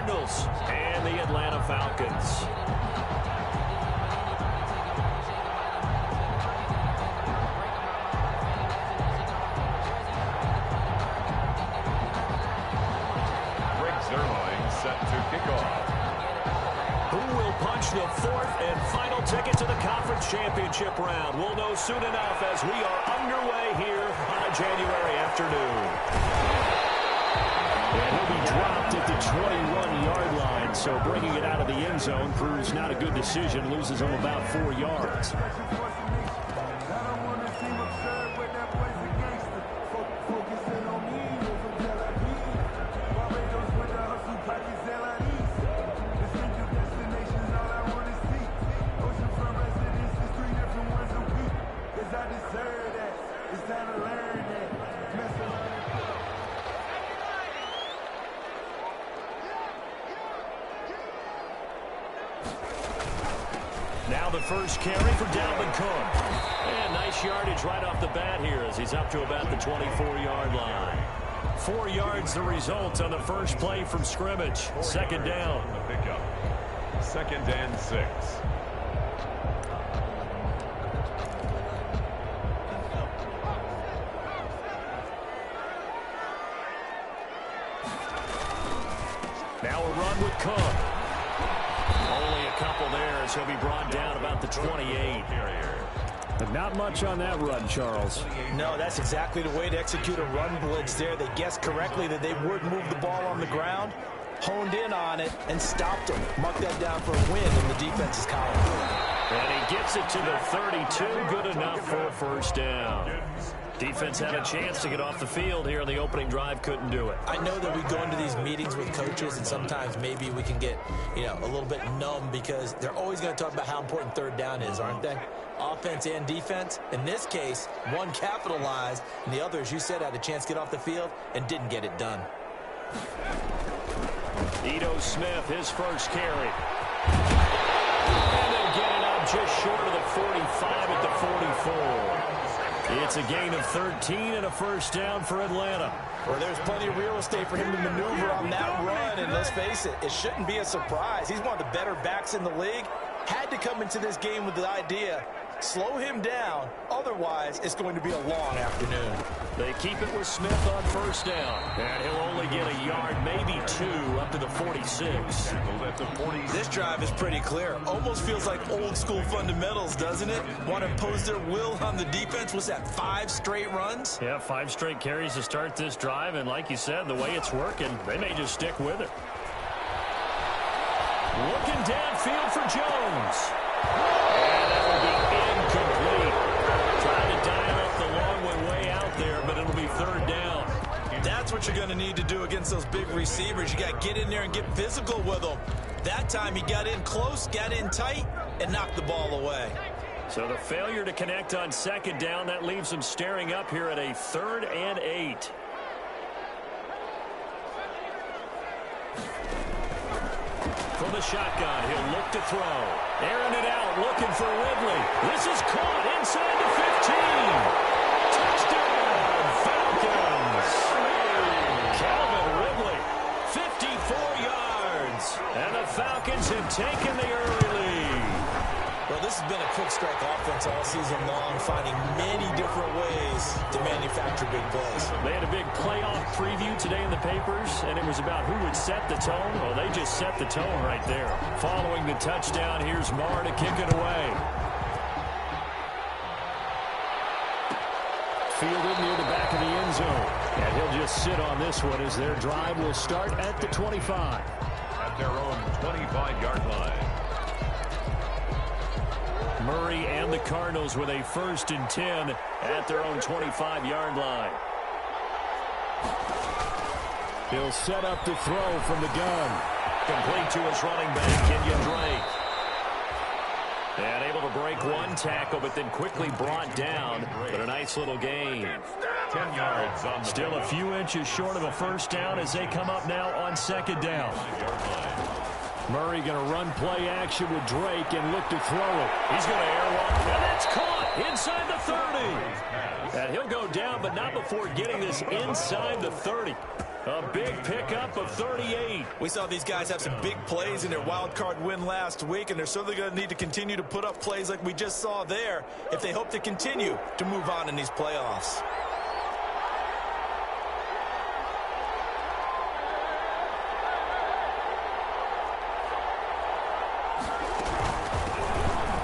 Cardinals and the Atlanta Falcons. Set to kick off. Who will punch the fourth and final ticket to the conference championship round? We'll know soon enough as we are underway here on a January afternoon. And he'll be dropped at the 21-yard line, so bringing it out of the end zone proves not a good decision. Loses him about 4 yards. Now the first carry for Dalvin Cook. And nice yardage right off the bat here as he's up to about the 24-yard line. 4 yards the result on the first play from scrimmage. Second down. The pickup. 2nd and 6. Now a run with Cook. Only a couple there as he'll be brought down about the 28. But not much on that run, Charles. No, that's exactly the way to execute a run blitz there. They guessed correctly that they would move the ball on the ground, honed in on it, and stopped them. Mark that down for a win in the defense's column. And he gets it to the 32. Good enough for a first down. Defense had a chance to get off the field here on the opening drive. Couldn't do it. I know that we go into these meetings with coaches, and sometimes maybe we can get, a little bit numb because they're always going to talk about how important third down is, aren't they? Offense and defense. In this case, one capitalized, and the other, as you said, had a chance to get off the field and didn't get it done. Ito Smith, his first carry. And they'll get it up just short of the 45 at the 44. It's a gain of 13 and a first down for Atlanta. Well, there's plenty of real estate for him to maneuver on that run, and let's face it, it shouldn't be a surprise. He's one of the better backs in the league. Had to come into this game with the idea, slow him down, otherwise it's going to be a long afternoon. They keep it with Smith on first down, and he'll only get a yard, maybe 2, up to the 46. This drive is pretty clear. Almost feels like old school fundamentals, doesn't it? Want to impose their will on the defense. Was that 5 straight runs? Yeah, 5 straight carries to start this drive, and like you said, the way it's working, they may just stick with it. Looking downfield for Jones. And that will be incomplete. Trying to dial up the long way out there, but it'll be third down. That's what you're going to need to do against those big receivers. You got to get in there and get physical with them. That time he got in close, got in tight, and knocked the ball away. So the failure to connect on second down, that leaves them staring up here at a 3rd and 8. From the shotgun, he'll look to throw. Airing it out, looking for Ridley. This is caught inside the 15. Touchdown, Falcons. Calvin Ridley, 54 yards. And the Falcons have taken the early lead. Well, this has been a quick strike offense all season long, finding many different ways to manufacture big plays. They had a big playoff preview today in the papers, and it was about who would set the tone. Well, they just set the tone right there. Following the touchdown, here's Marr to kick it away. Fielded near the back of the end zone. And he'll just sit on this one as their drive will start at the 25. At their own 25-yard line. Murray and the Cardinals with a 1st and 10 at their own 25-yard line. He'll set up to throw from the gun. Complete to his running back, Kenyon Drake. And able to break one tackle, but then quickly brought down. But a nice little gain. 10 yards on the Still a few inches short of a first down as they come up now on second down. Murray going to run play action with Drake and look to throw it. He's going to airwalk, and that's caught inside the 30. And he'll go down, but not before getting this inside the 30. A big pickup of 38. We saw these guys have some big plays in their wild card win last week, and they're certainly going to need to continue to put up plays like we just saw there if they hope to continue to move on in these playoffs.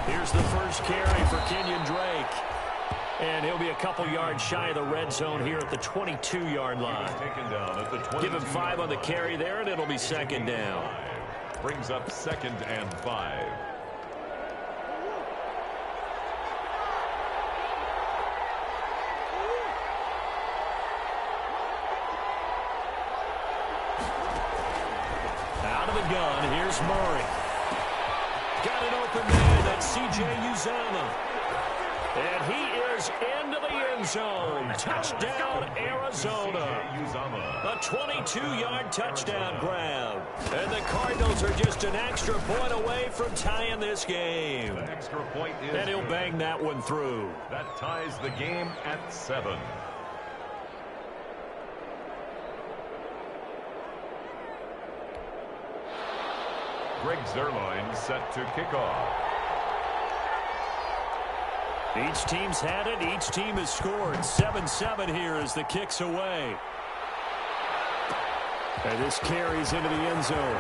Here's the first carry for Kenyon Drake. And he'll be a couple yards shy of the red zone here at the 22-yard line. Taken down at the 22. Give him 5 on the carry there, and it'll be second down. Brings up 2nd and 5. Out of the gun, here's Murray. Got an open man, that's C.J. Uzomah. And he is into the end zone. Touchdown, Arizona. A 22-yard touchdown grab. And the Cardinals are just an extra point away from tying this game. An extra point is and he'll good. bang that one through. That ties the game at 7. Greg Zuerlein set to kick off. Each team's had it. Each team has scored. 7-7 here as the kick's away. And this carries into the end zone.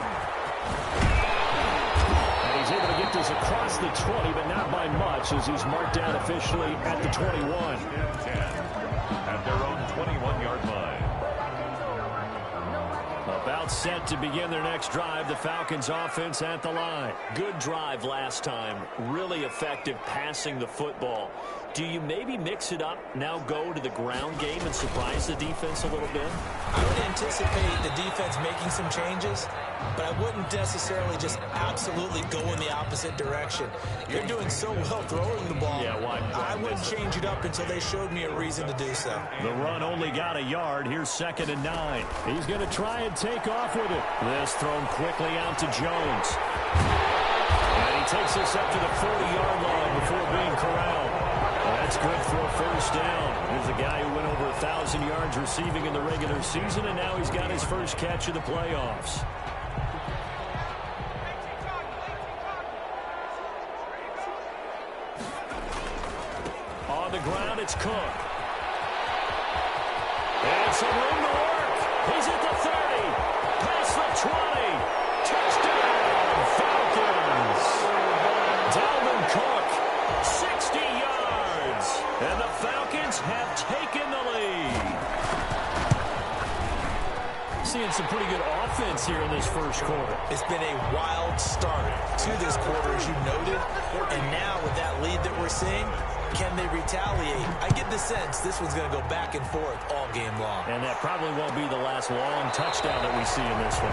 And he's able to get this across the 20, but not by much as he's marked down officially at the 21. 10 at their own 21-yard line. About set to begin their next drive. The Falcons offense at the line. Good drive last time. Really effective passing the football. Do you maybe mix it up, now go to the ground game and surprise the defense a little bit? I would anticipate the defense making some changes, but I wouldn't necessarily just absolutely go in the opposite direction. They're doing so well throwing the ball. Yeah, why? I wouldn't change it up until they showed me a reason to do so. The run only got a yard. Here's 2nd and 9. He's going to try and take off with it. This thrown quickly out to Jones. And he takes this up to the 40-yard line before being corralled. That's good for a first down. Here's a guy who went over 1,000 yards receiving in the regular season, and now he's got his first catch of the playoffs. On the ground, it's Cook. And some room to work. He's at the 30. Past the 20. Touchdown, Falcons. Dalvin Cook, 60 yards. And the Falcons have taken the lead. Seeing some pretty good offense here in this first quarter. It's been a wild start to this quarter, as you noted. And now with that lead that we're seeing, can they retaliate? I get the sense this one's going to go back and forth all game long. And that probably won't be the last long touchdown that we see in this one.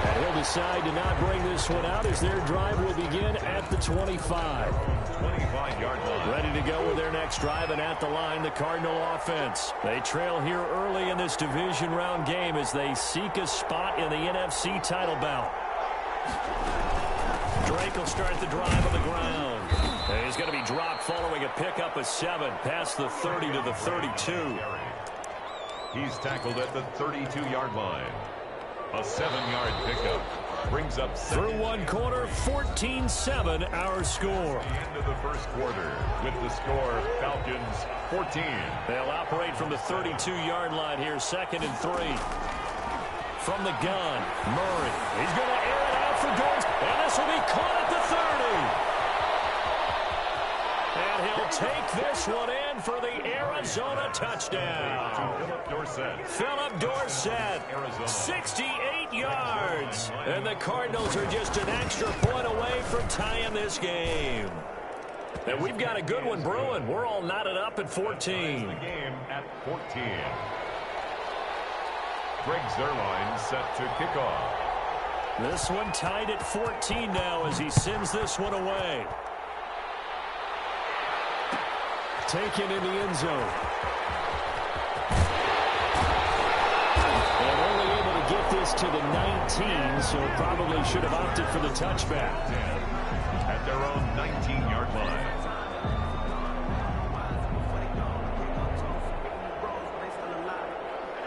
And he'll decide to not bring this one out as their drive will begin at the 25. 25-yard line. Ready to go with their next drive, and at the line, the Cardinal offense. They trail here early in this division round game as they seek a spot in the NFC title bout. Drake will start the drive on the ground. And he's going to be dropped following a pickup of 7 past the 30 to the 32. He's tackled at the 32-yard line. A 7-yard pickup brings up through one quarter, 14-7 our score. The end of the first quarter with the score Falcons 14. They'll operate from the 32-yard line here, 2nd and 3. From the gun, Murray. He's going to air it out for Jones, and this will be caught at the 30. And he'll take this one in for the Arizona touchdown. Phillip Dorsett, 68 yards. And the Cardinals are just an extra point away from tying this game. And we've got a good one brewing. We're all knotted up at 14. The game at 14. Greg Zuerlein set to kick off. This one tied at 14 now as he sends this one away. Taken in the end zone. And only able to get this to the 19, so probably should have opted for the touchback. At their own 19-yard line.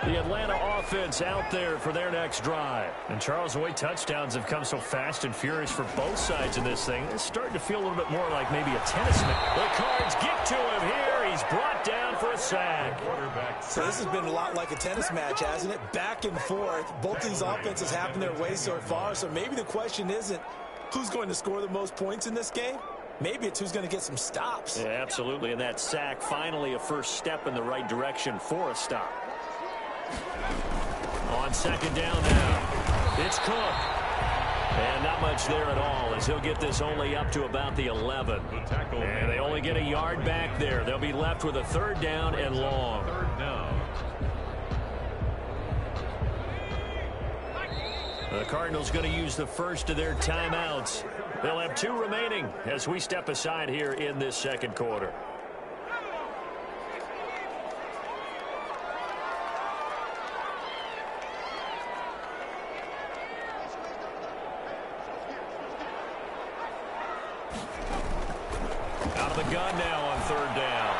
The Atlanta offense out there for their next drive. And Charles, the way touchdowns have come so fast and furious for both sides in this thing, it's starting to feel a little bit more like maybe a tennis match. The Cards get to him here. He's brought down for a sack. So this has been a lot like a tennis match, hasn't it? Back and forth. Both these offenses happen their way so far. So maybe the question isn't who's going to score the most points in this game. Maybe it's who's going to get some stops. Yeah, absolutely. And that sack, finally a first step in the right direction for a stop. On second down now, it's Cook. And not much there at all as he'll get this only up to about the 11. And they only get a yard back there. They'll be left with a third down and long. The Cardinals going to use the first of their timeouts. They'll have 2 remaining as we step aside here in this second quarter. Out of the gun now on third down.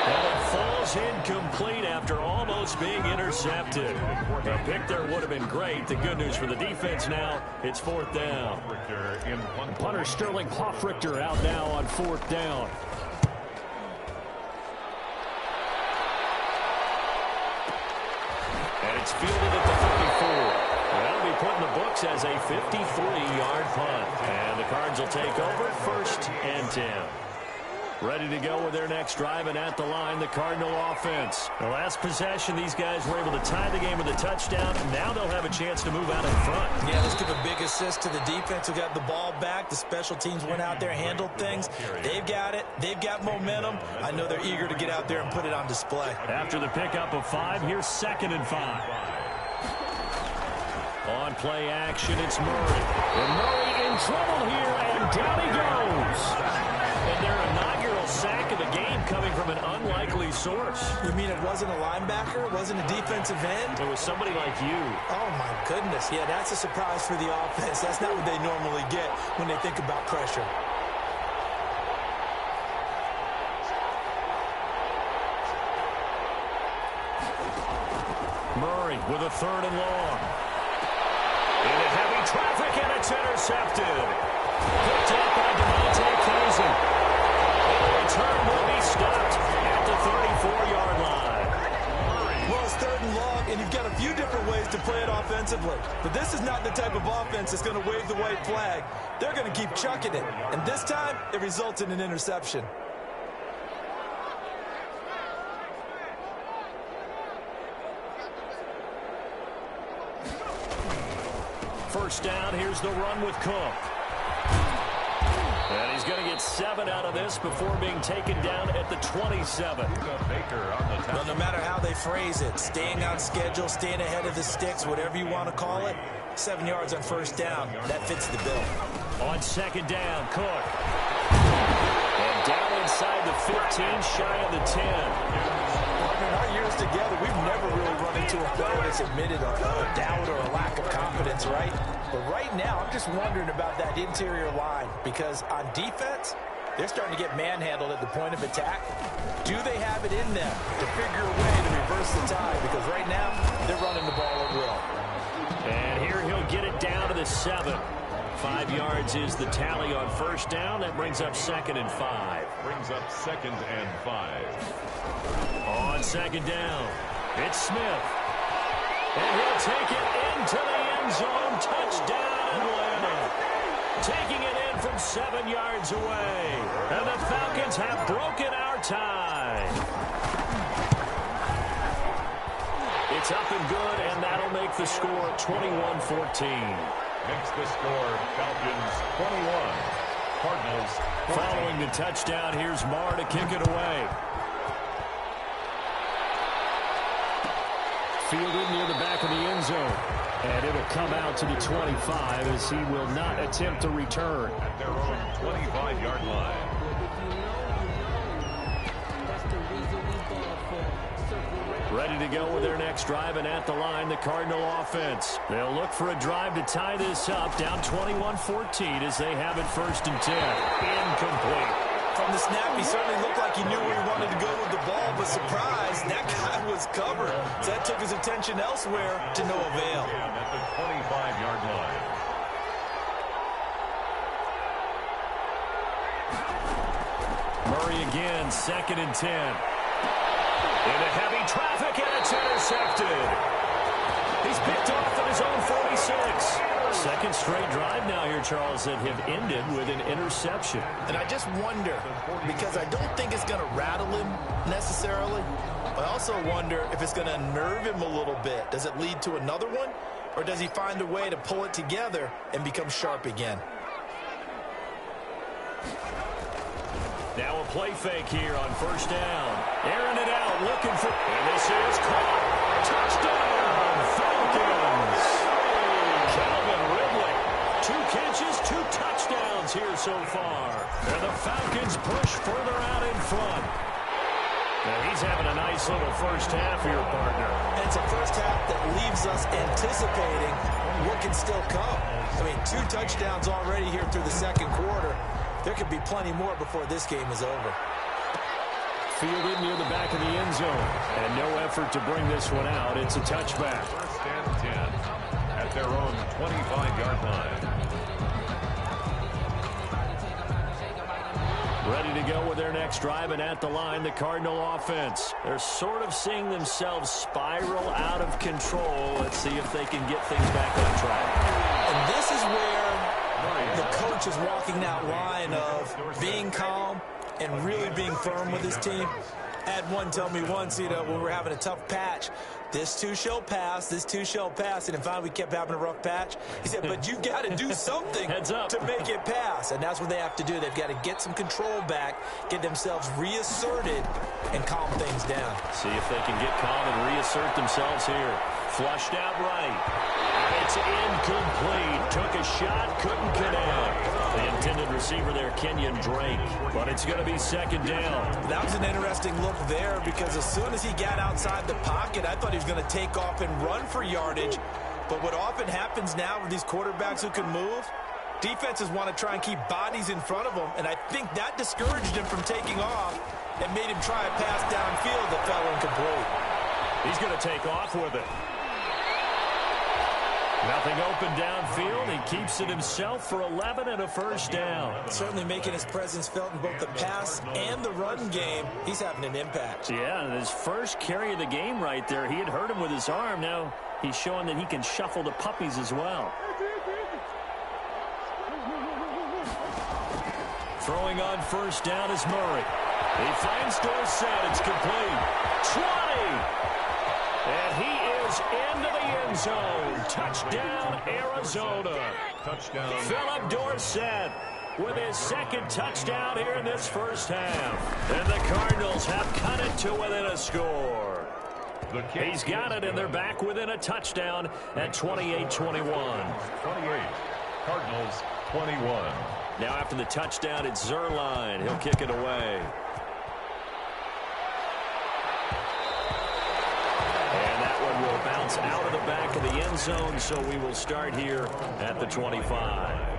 And it falls incomplete after almost being intercepted. The pick there would have been great. The good news for the defense now, it's fourth down. Punter Sterling Hoffrichter out now on fourth down. And it's fielded at the 34. That'll be put in the books as a 53-yard punt. And the Cards will take over first and 10. Ready to go with their next drive, and at the line, the Cardinal offense. The last possession, these guys were able to tie the game with a touchdown. Now they'll have a chance to move out in front. Yeah, let's give a big assist to the defense who got the ball back. The special teams went out there, handled things. They've got it. They've got momentum. I know they're eager to get out there and put it on display. After the pickup of 5, here's 2nd and 5. On play action, it's Murray. And Murray in trouble here, and down he goes. And their inaugural sack of the game coming from an unlikely source. You mean it wasn't a linebacker? It wasn't a defensive end? It was somebody like you. Oh, my goodness. Yeah, that's a surprise for the offense. That's not what they normally get when they think about pressure. Murray with a 3rd and long. Into heavy traffic, and it's intercepted. Picked up by DeMonte Kazin. And the return will be stopped at the 34-yard line. Well, it's 3rd and long, and you've got a few different ways to play it offensively. But this is not the type of offense that's going to wave the white flag. They're going to keep chucking it. And this time, it results in an interception. First down, here's the run with Cook. And he's going to get 7 out of this before being taken down at the 27. Well, no matter how they phrase it, staying on schedule, staying ahead of the sticks, whatever you want to call it, 7 yards on first down, that fits the bill. On second down, Cook. And down inside the 15, shy of the 10. In our years together, we've never really run into a player that's admitted a doubt or a lack of confidence, right? But right now, I'm just wondering about that interior line because on defense, they're starting to get manhandled at the point of attack. Do they have it in them to figure a way to reverse the tide? Because right now, they're running the ball at will. And here he'll get it down to the 7. 5 yards is the tally on first down. That brings up 2nd and 5. Brings up 2nd and 5. On second down, it's Smith. And he'll take it into the end zone. Touchdown, Atlanta. Taking it in from 7 yards away. And the Falcons have broken our tie. It's up and good, and that'll make the score 21-14. Makes the score Falcons 21. Cardinals 14. Following the touchdown, here's Marr to kick it away. Fielded near the back of the end zone. And it'll come out to the 25 as he will not attempt to return. At their own 25-yard line. Ready to go with their next drive, and at the line, the Cardinal offense. They'll look for a drive to tie this up, down 21-14 as they have it 1st and 10. Incomplete. from the snap, he certainly looked like he knew where he wanted to go with the ball, but surprise, that guy was covered. So that took his attention elsewhere to no avail. At the 25-yard line. Murray again, 2nd and 10. Into heavy traffic, and it's intercepted. He's picked off at his own 46. Second straight drive now here, Charles, that have ended with an interception. And I just wonder, because I don't think it's going to rattle him necessarily, but I also wonder if it's going to unnerve him a little bit. Does it lead to another one, or does he find a way to pull it together and become sharp again? Now a play fake here on first down. Airing it out, looking for... And this is caught. Touchdown, Falcons. Calvin Ridley. 2 catches, 2 touchdowns here so far. And the Falcons push further out in front. Now he's having a nice little first half here, partner. And it's a first half that leaves us anticipating what can still come. I mean, 2 touchdowns already here through the second quarter. There could be plenty more before this game is over. Fielded near the back of the end zone. And no effort to bring this one out. It's a touchback. First and 10 at their own 25-yard line. Ready to go with their next drive, and at the line, the Cardinal offense. They're sort of seeing themselves spiral out of control. Let's see if they can get things back on track. And this is where the coach is walking that line of being calm and really being firm with his team. I had one tell me once, when we were having a tough patch, this too shall pass, this too shall pass. And finally we kept having a rough patch. He said, but you got to do something to make it pass. And that's what they have to do. They've got to get some control back, get themselves reasserted, and calm things down. See if they can get calm and reassert themselves here. Flushed out right. And it's incomplete. Took a shot, couldn't connect. The intended receiver there, Kenyon Drake. But it's going to be second down. That was an interesting look there, because as soon as he got outside the pocket, I thought he was going to take off and run for yardage. But what often happens now with these quarterbacks who can move, defenses want to try and keep bodies in front of them, and I think that discouraged him from taking off and made him try a pass downfield that fell incomplete. He's going to take off with it. Nothing open downfield. He keeps it himself for 11 and a first down. Certainly making his presence felt in both the pass and the run game. He's having an impact. Yeah, and his first carry of the game right there, he had hurt him with his arm. Now he's showing that he can shuffle the puppies as well. Throwing on first down is Murray. He finds Dorsett. It's complete. 20! And he is into the end zone. Touchdown, Arizona. Touchdown. Philip Dorsett with his second touchdown here in this first half. And the Cardinals have cut it to within a score. He's got it, and they're back within a touchdown at 28-21. 28. Cardinals 21. Now after the touchdown, it's Zerline. He'll kick it away. Will bounce out of the back of the end zone, so we will start here at the 25.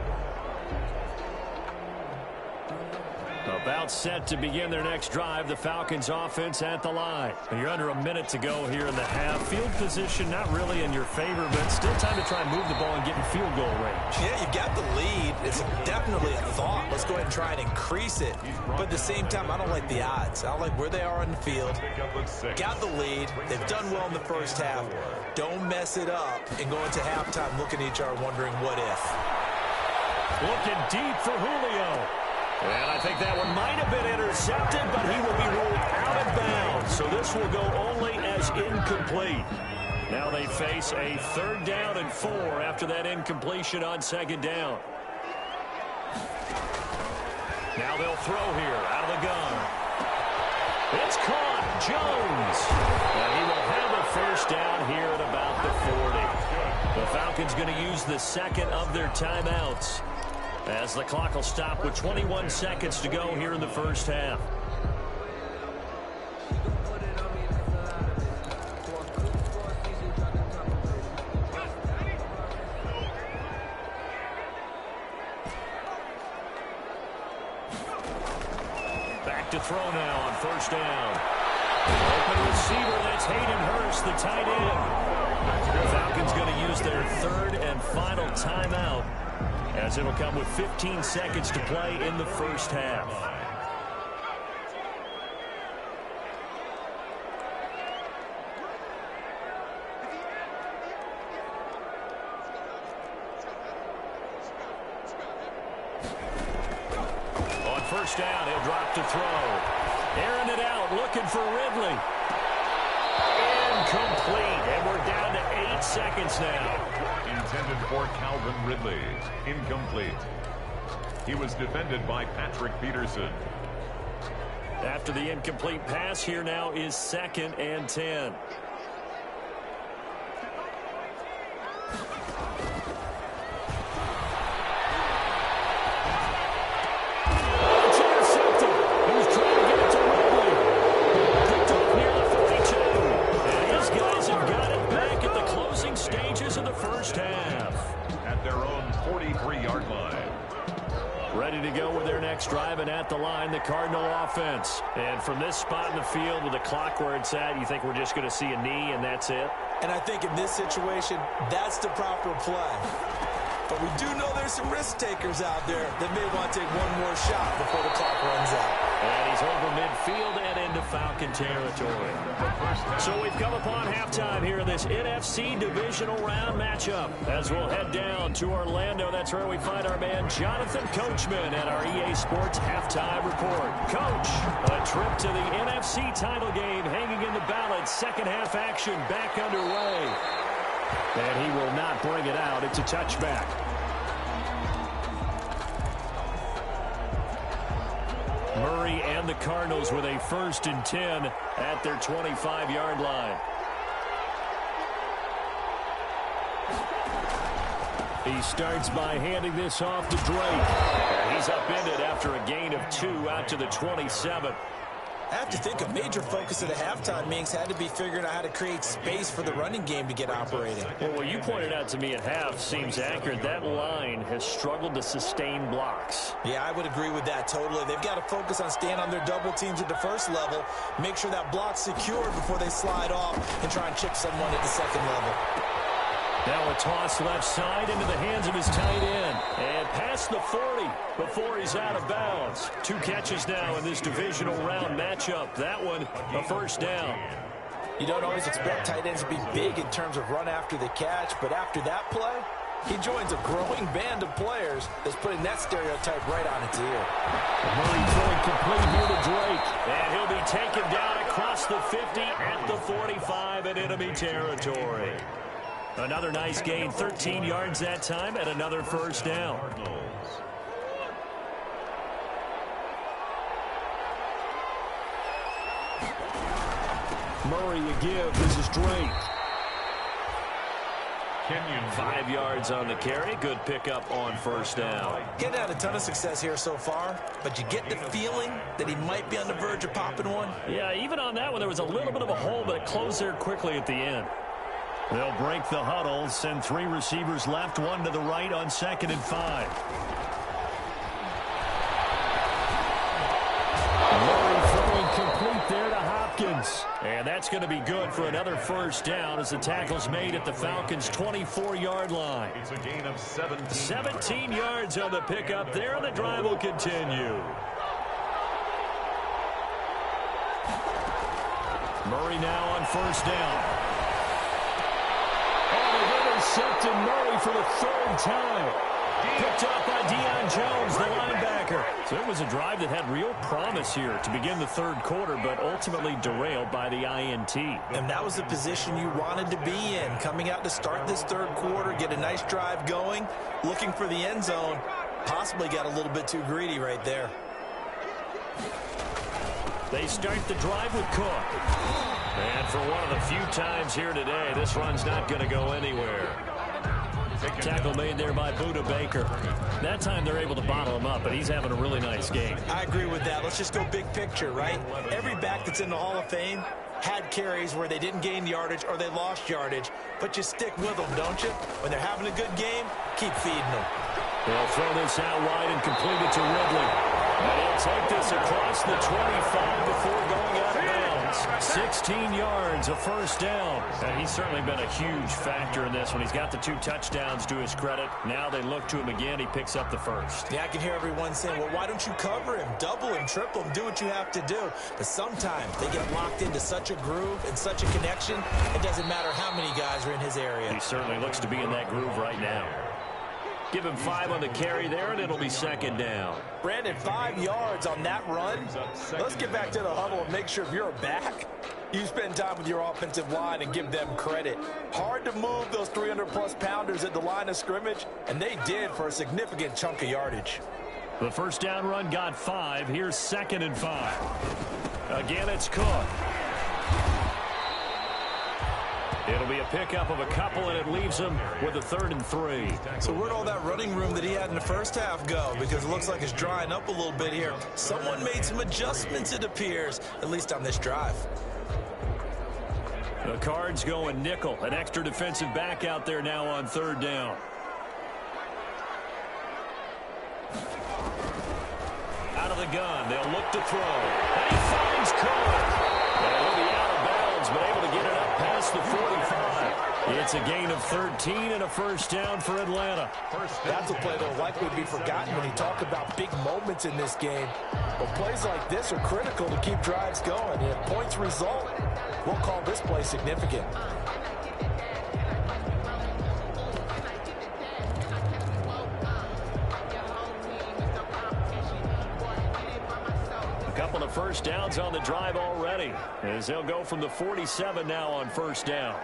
About set to begin their next drive. The Falcons offense at the line. You're under a minute to go here in the half. Field position not really in your favor, but still time to try and move the ball and get in field goal range. Yeah, you've got the lead. It's definitely a thought. Let's go ahead and try and increase it. But at the same time, I don't like the odds. I don't like where they are on the field. Got the lead. They've done well in the first half. Don't mess it up and go into halftime looking at each other wondering what if. Looking deep for Julio. And I think that one might have been intercepted, but he will be ruled out of bounds. So this will go only as incomplete. Now they face a 3rd down and 4 after that incompletion on 2nd down. Now they'll throw here out of the gun. It's caught. Jones. And he will have a first down here at about the 40. The Falcons going to use the second of their timeouts, as the clock will stop with 21 seconds to go here in the first half. to throw now on first down. Open receiver, that's Hayden Hurst, the tight end. The Falcons going to use their third and final timeout, as it'll come with 15 seconds to play in the first half. On first down, he'll drop to throw. Airing it out, looking for Ridley. Incomplete, and we're down to 8 seconds now. Intended for Calvin Ridley. Incomplete. He was defended by Patrick Peterson. After the incomplete pass, here now is 2nd and 10. Driving at the line, the Cardinal offense. And from this spot in the field with the clock where it's at, you think we're just going to see a knee and that's it? And I think in this situation, that's the proper play. But we do know there's some risk takers out there that may want to take one more shot before the clock runs out. And he's over midfield and into Falcon territory. So we've come upon halftime here in this NFC divisional round matchup. As we'll head down to Orlando, that's where we find our man Jonathan Coachman at our EA Sports halftime report. Coach, a trip to the NFC title game hanging in the balance. Second half action back underway. And he will not bring it out. It's a touchback. Murray and the Cardinals with a 1st and 10 at their 25-yard line. He starts by handing this off to Drake. And he's upended after a gain of 2 out to the 27. I have to think a major focus at a halftime meetings had to be figuring out how to create space for the running game to get operating. Well, what you pointed out to me at half seems accurate. That line has struggled to sustain blocks. Yeah, I would agree with that totally. They've got to focus on staying on their double teams at the first level, make sure that block's secured before they slide off and try and chip someone at the second level. Now a toss left side into the hands of his tight end. And past the 40 before he's out of bounds. 2 catches now in this divisional round matchup. That one, a 1st down. You don't always expect tight ends to be big in terms of run after the catch, but after that play, he joins a growing band of players that's putting that stereotype right on its ear. Murray throwing complete here to Drake. And he'll be taken down across the 50 at the 45 in enemy territory. Another nice gain, 13 yards that time, and another 1st down. Murray a give. This is Drake. 5 yards on the carry. Good pickup on 1st down. Getting had a ton of success here so far, but you get the feeling that he might be on the verge of popping one. Yeah, even on that one, there was a little bit of a hole, but it closed there quickly at the end. They'll break the huddle, send 3 receivers left, 1 to the right on 2nd and 5. Murray throwing complete there to Hopkins. And that's going to be good for another 1st down as the tackle's made at the Falcons' 24-yard line. It's a gain of 17. 17 yards on the pickup there, and the drive will continue. Murray now on 1st down. Intercepted Murray for the 3rd time. Picked up by Deion Jones, the linebacker. So it was a drive that had real promise here to begin the 3rd quarter, but ultimately derailed by the INT. And that was the position you wanted to be in, coming out to start this 3rd quarter, get a nice drive going, looking for the end zone. Possibly got a little bit too greedy right there. They start the drive with Cook. And for one of the few times here today, this run's not going to go anywhere. Tackle made there by Budda Baker. That time they're able to bottle him up, but he's having a really nice game. I agree with that. Let's just go big picture, right? Every back that's in the Hall of Fame had carries where they didn't gain yardage or they lost yardage, but you stick with them, don't you? When they're having a good game, keep feeding them. They'll throw this out wide and complete it to Ridley. And he'll take this across the 25 before going out of bounds. 16 yards, a first down. And he's certainly been a huge factor in this one. He's got the 2 touchdowns to his credit. Now they look to him again. He picks up the first. Yeah, I can hear everyone saying, well, why don't you cover him? Double him, triple him, do what you have to do. But sometimes they get locked into such a groove and such a connection, it doesn't matter how many guys are in his area. He certainly looks to be in that groove right now. Give him 5 on the carry there, and it'll be second down. Brandon, 5 yards on that run. Let's get back to the huddle and make sure if you're a back, you spend time with your offensive line and give them credit. Hard to move those 300-plus pounders at the line of scrimmage, and they did for a significant chunk of yardage. The first down run got 5. Here's 2nd and 5. Again, it's Cook. It'll be a pickup of a couple, and it leaves him with a 3rd and 3. So where'd all that running room that he had in the first half go? Because it looks like it's drying up a little bit here. Someone made some adjustments, it appears, at least on this drive. The Cards going nickel. An extra defensive back out there now on 3rd down. Out of the gun. They'll look to throw. And he finds Cook. And he'll be out of bounds, but able to get it up past the 45. It's a gain of 13 and a first down for Atlanta. That's a play that will likely be forgotten when you talk about big moments in this game. But plays like this are critical to keep drives going. And if points result, we'll call this play significant. A couple of first downs on the drive already, as they'll go from the 47 now on first down.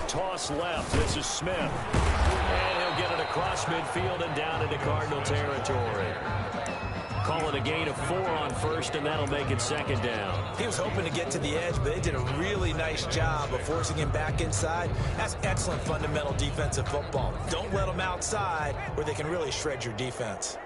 Toss left. This is Smith. And he'll get it across midfield and down into Cardinal territory. Call it a gain of 4 on first, and that'll make it second down. He was hoping to get to the edge, but they did a really nice job of forcing him back inside. That's excellent fundamental defensive football. Don't let them outside where they can really shred your defense.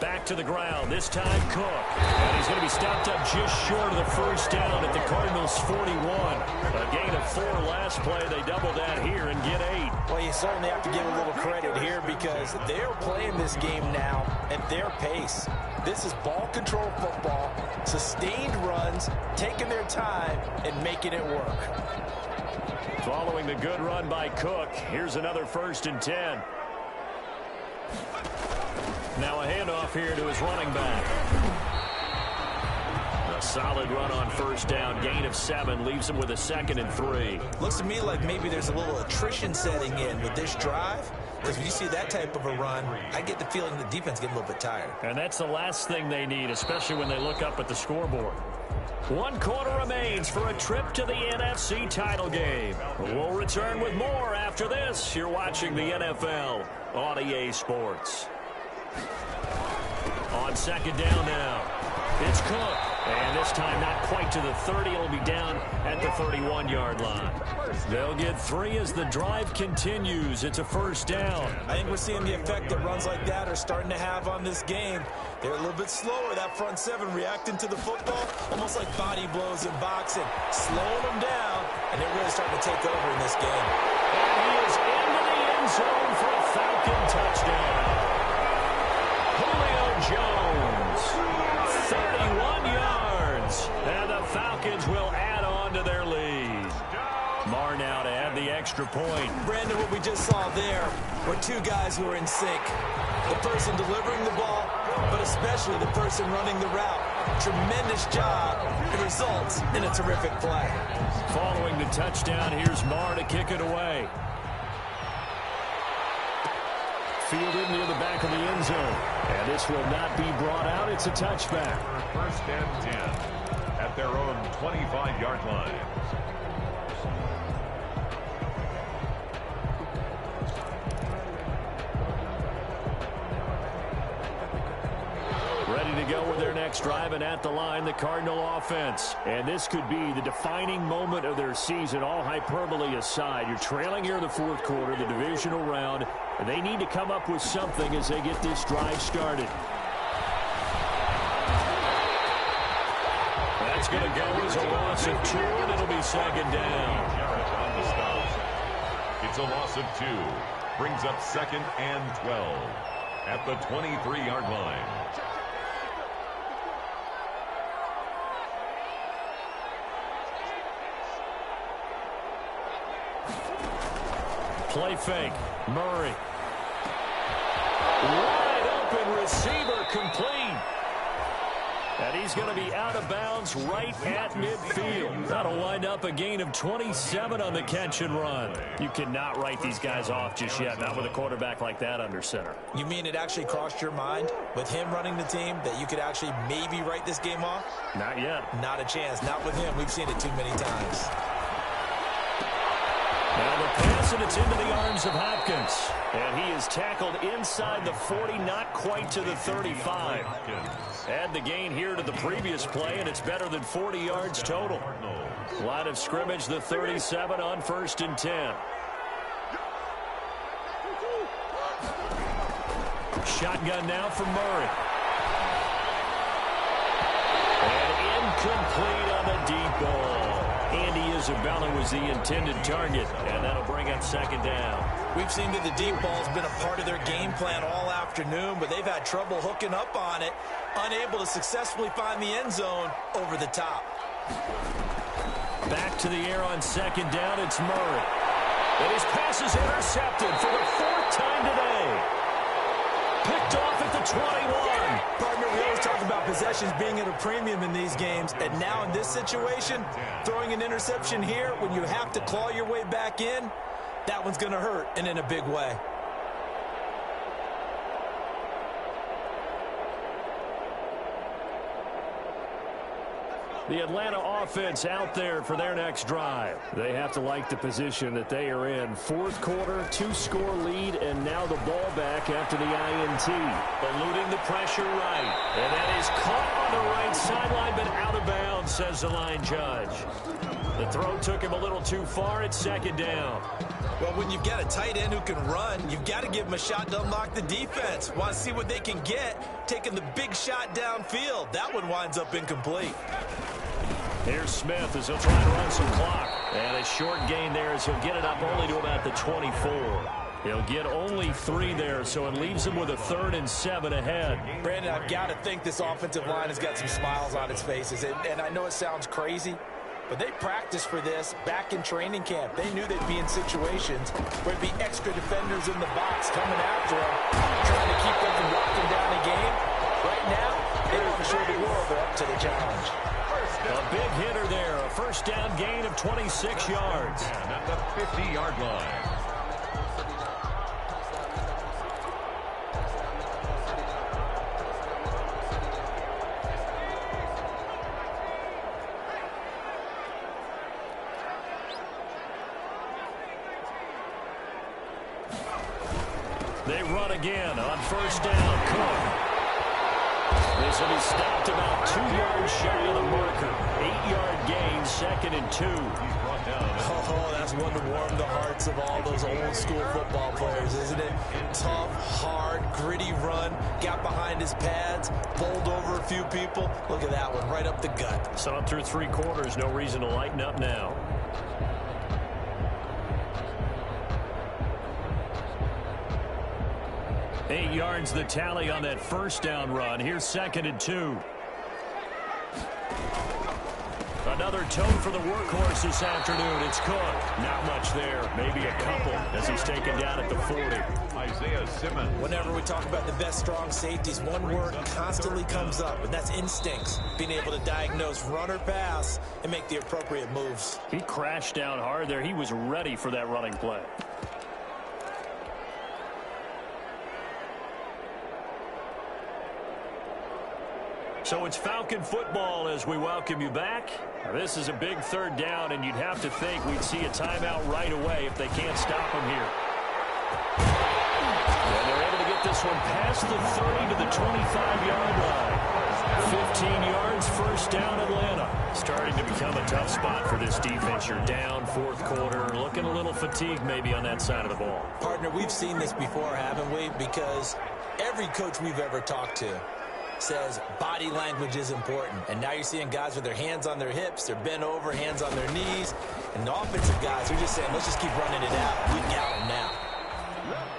Back to the ground, this time Cook. And he's going to be stopped up just short of the first down at the Cardinals' 41. A gain of 4 last play. They double that here and get 8. Well, you certainly have to give a little credit here because they're playing this game now at their pace. This is ball control football, sustained runs, taking their time, and making it work. Following the good run by Cook, here's another 1st and 10. Now a handoff here to his running back. A solid run on first down. Gain of 7 leaves him with a 2nd and 3. Looks to me like maybe there's a little attrition setting in with this drive. Because when you see that type of a run, I get the feeling the defense getting a little bit tired. And that's the last thing they need, especially when they look up at the scoreboard. 1 quarter remains for a trip to the NFC title game. We'll return with more after this. You're watching the NFL on EA Sports. On second down now, it's Cook. And this time not quite to the 30. It'll be down at the 31-yard line. They'll get 3 as the drive continues. It's a first down. I think we're seeing the effect that runs like that are starting to have on this game. They're a little bit slower, that front 7 reacting to the football, almost like body blows in boxing, slowing them down, and they're really starting to take over in this game. And he is into the end zone for a Falcon touchdown. Julio Jones, 31 yards, and the Falcons will add on to their lead. Marr now to add the extra point. Brandon, what we just saw there were 2 guys who are in sync. The person delivering the ball, but especially the person running the route. Tremendous job. It results in a terrific play. Following the touchdown, here's Marr to kick it away. Fielded near the back of the end zone. And this will not be brought out. It's a touchback. 1st and 10 at their own 25-yard line. Ready to go with their next drive, and at the line, the Cardinal offense. And this could be the defining moment of their season, all hyperbole aside. You're trailing here in the 4th quarter, the divisional round, and they need to come up with something as they get this drive started. That's going to go as a loss of 2, and it'll be second down. On the stop. It's a loss of 2. Brings up second and 12 at the 23-yard line. Play fake. Murray. Wide open receiver complete. And he's going to be out of bounds right at midfield. That'll wind up a gain of 27 on the catch and run. You cannot write these guys off just yet, not with a quarterback like that under center. You mean it actually crossed your mind with him running the team that you could actually maybe write this game off? Not yet. Not a chance. Not with him. We've seen it too many times. Now the pass, and it's into the arms of Hopkins. And he is tackled inside the 40, not quite to the 35. Add the gain here to the previous play, and it's better than 40 yards total. Line of scrimmage, the 37 on 1st and 10. Shotgun now for Murray. And incomplete on the deep ball. Andy Isabella was the intended target, and that'll bring up second down. We've seen that the deep ball's been a part of their game plan all afternoon, but they've had trouble hooking up on it, unable to successfully find the end zone over the top. Back to the air on second down, it's Murray. And his pass is intercepted for the 4th time today. Picked off at the 21. Partner, we always talk about possessions being at a premium in these games, and now in this situation, throwing an interception here when you have to claw your way back in, that one's going to hurt, and in a big way. The Atlanta offense out there for their next drive. They have to like the position that they are in. 4th quarter, 2-score lead, and now the ball back after the INT. Eluding the pressure right. And that is caught on the right sideline, but out of bounds, says the line judge. The throw took him a little too far. It's second down. Well, when you've got a tight end who can run, you've got to give him a shot to unlock the defense. Want to see what they can get, taking the big shot downfield. That one winds up incomplete. Here's Smith as he'll try to run some clock. And a short gain there as he'll get it up only to about the 24. He'll get only 3 there, so it leaves him with a 3rd and 7 ahead. Brandon, I've got to think this offensive line has got some smiles on its faces. And I know it sounds crazy, but they practiced for this back in training camp. They knew they'd be in situations where there'd be extra defenders in the box coming after them, trying to keep them from locking down the game. Right now, they want to show the world they're up to the challenge. A big hitter there, a 1st down gain of 26 yards. And at the 50-yard line. They run again on 1st down. Cook. This will be stopped about 2 yards shy of the marker. 8-yard gain, 2nd and 2. He's brought down. Oh, that's one to warm the hearts of all those old-school football players, isn't it? Tough, hard, gritty run. Got behind his pads, bowled over a few people. Look at that one, right up the gut. Saw it through 3 quarters. No reason to lighten up now. Eight yards the tally on that 1st down run. Here's 2nd and 2. Another tone for the workhorse this afternoon. It's Cook. Not much there. Maybe a couple as he's taken down at the 40. Isaiah Simmons. Whenever we talk about the best strong safeties, one word constantly comes up, and that's instincts. Being able to diagnose run or pass and make the appropriate moves. He crashed down hard there. He was ready for that running play. So it's Falcon football as we welcome you back. Now, this is a big 3rd down, and you'd have to think we'd see a timeout right away if they can't stop him here. And they're able to get this one past the 30 to the 25-yard line. 15 yards, 1st down, Atlanta. Starting to become a tough spot for this defense. You're down 4th quarter, looking a little fatigued maybe on that side of the ball. Partner, we've seen this before, haven't we? Because every coach we've ever talked to says body language is important. And now you're seeing guys with their hands on their hips, they're bent over, hands on their knees. And the offensive guys are just saying, let's just keep running it out. We've got them now.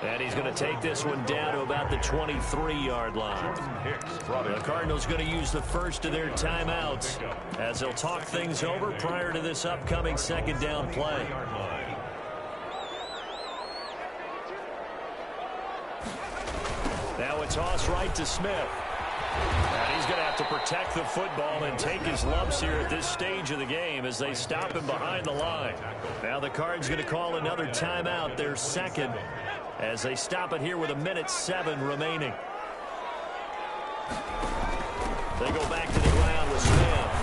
And he's going to take this one down to about the 23-yard line. The Cardinals going to use the first of their timeouts as they'll talk things over prior to this upcoming second down play. Now a toss right to Smith. And he's going to have to protect the football and take his lumps here at this stage of the game as they stop him behind the line. Now the Cards going to call another timeout, their second, as they stop it here with 1:07 remaining. They go back to the ground with Smith.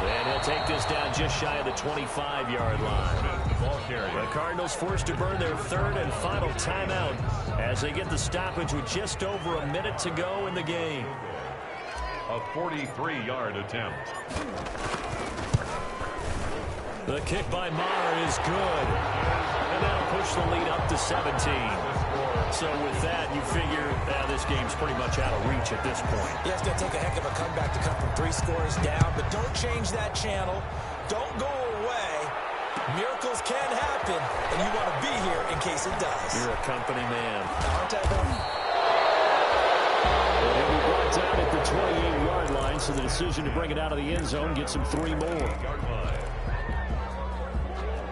And he'll take this down just shy of the 25-yard line. The Cardinals forced to burn their third and final timeout as they get the stoppage with just over a minute to go in the game. A 43-yard attempt. The kick by Maher is good. And that'll push the lead up to 17. So with that, you figure this game's pretty much out of reach at this point. Yeah, it's going to take a heck of a comeback to come from 3 scores down, but don't change that channel. Don't go away. Miracles can happen, and you want to be here in case it does. You're a company man. Aren't I, though? He'll be brought down at the 28-yard line, so the decision to bring it out of the end zone gets him 3 more.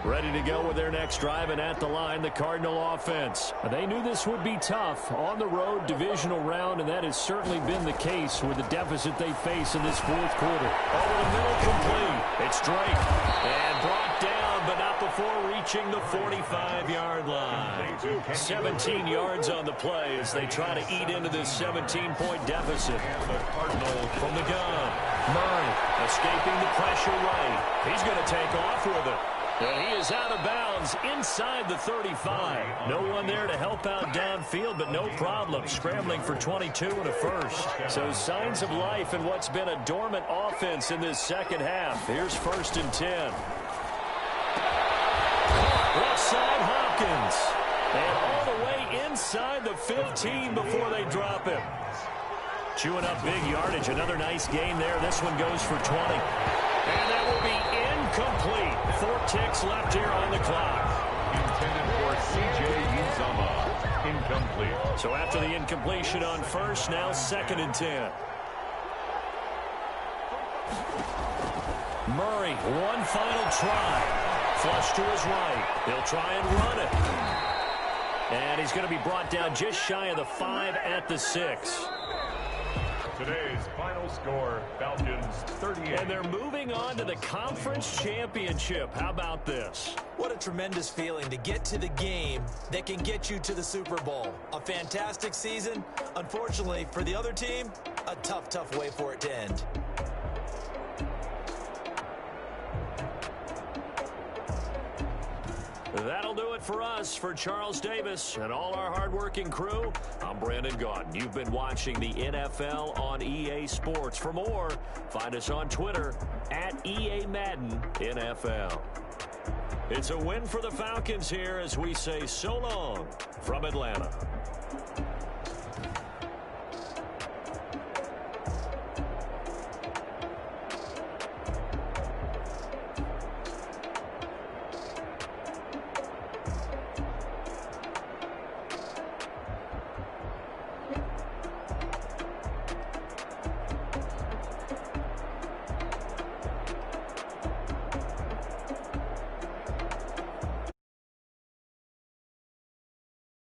Ready to go with their next drive, and at the line, the Cardinal offense. They knew this would be tough on the road divisional round, and that has certainly been the case with the deficit they face in this fourth quarter. Over the middle, complete. It's Drake, and brought down, but not before reaching the 45-yard line. 17 yards on the play as they try to eat into this 17-point deficit. The Cardinals from the gun. Murray escaping the pressure right. He's going to take off with it. And he is out of bounds inside the 35. No one there to help out downfield, but no problem. Scrambling for 22 and a first. So signs of life in what's been a dormant offense in this second half. Here's 1st and 10. Left side Hopkins. And all the way inside the 15 before they drop him. Chewing up big yardage. Another nice gain there. This one goes for 20. And that will be incomplete. 4 ticks left here on the clock. intended for C.J. Uzomah. Incomplete. So after the incompletion on first, now 2nd and 10. Murray, one final try. Flush to his right. He'll try and run it. And he's going to be brought down just shy of the 5 at the 6. Today's final score, Falcons 38. And they're moving on to the conference championship. How about this? What a tremendous feeling to get to the game that can get you to the Super Bowl. A fantastic season. Unfortunately, for the other team, a tough, tough way for it to end. That'll do it for us. For Charles Davis and all our hardworking crew, I'm Brandon Gaudin. You've been watching the NFL on EA Sports. For more, find us on Twitter at EA Madden NFL. It's a win for the Falcons here as we say so long from Atlanta.